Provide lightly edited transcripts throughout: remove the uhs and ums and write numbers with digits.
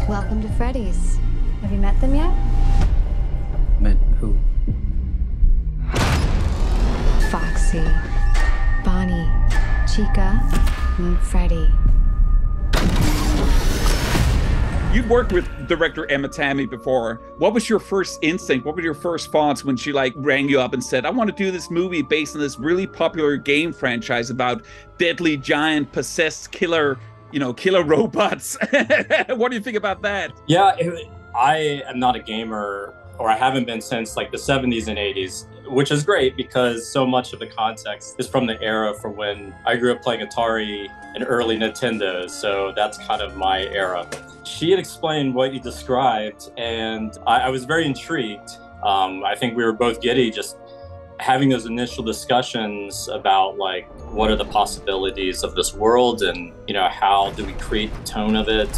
Welcome to Freddy's. Have you met them yet? Met who? Foxy, Bonnie, Chica, and Freddy. You'd worked with director Emma Tammy before. What was your first instinct? What were your first thoughts when she rang you up and said, I want to do this movie based on this really popular game franchise about deadly giant possessed killer robots? What do you think about that? Yeah, I am not a gamer, or I haven't been since like the 70s and 80s, which is great because so much of the context is from the era for when I grew up playing Atari and early Nintendo. So that's kind of my era. She had explained what you described, and I was very intrigued. I think we were both giddy just having those initial discussions about like what are the possibilities of this world, and how do we create the tone of it.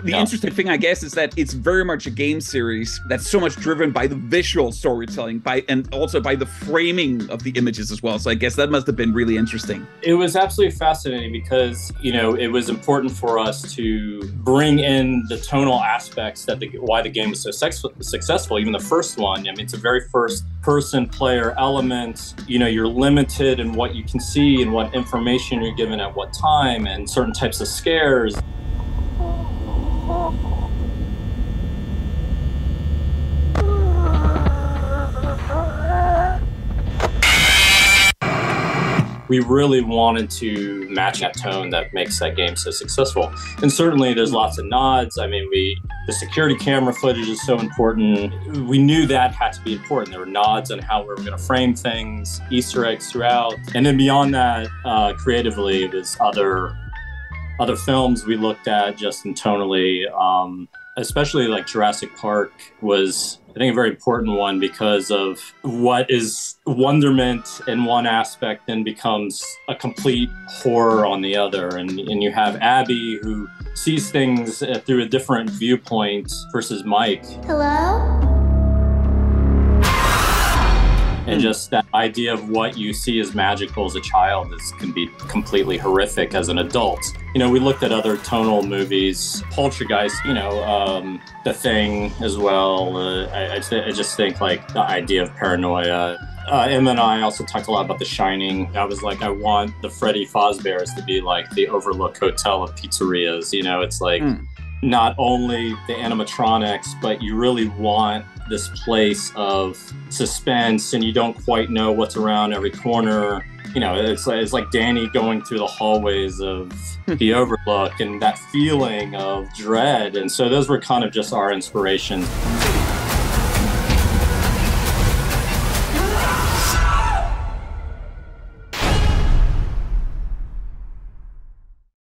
The interesting thing, I guess, is that it's very much a game series that's so much driven by the visual storytelling, and also by the framing of the images as well. So I guess that must have been really interesting. It was absolutely fascinating because, it was important for us to bring in the tonal aspects why the game was so successful. Even the first one, it's a very first-person player element. You're limited in what you can see and what information you're given at what time, and certain types of scares. We really wanted to match that tone that makes that game so successful. And certainly there's lots of nods. The security camera footage is so important. We knew that had to be important. There were nods on how we were going to frame things, Easter eggs throughout. And then beyond that, creatively, it was other films we looked at just in tonally, especially like Jurassic Park was, I think, a very important one because of what is wonderment in one aspect then becomes a complete horror on the other. And you have Abby, who sees things through a different viewpoint versus Mike. Hello? And just that idea of what you see as magical as a child can be completely horrific as an adult. We looked at other tonal movies, Poltergeist, The Thing as well. I just think like the idea of paranoia. Emma and I also talked a lot about The Shining. I was like, I want the Freddy Fazbear's to be like the Overlook Hotel of pizzerias. It's like not only the animatronics, but you really want this place of suspense, and you don't quite know what's around every corner. It's like Danny going through the hallways of the Overlook and that feeling of dread. And so those were kind of just our inspirations.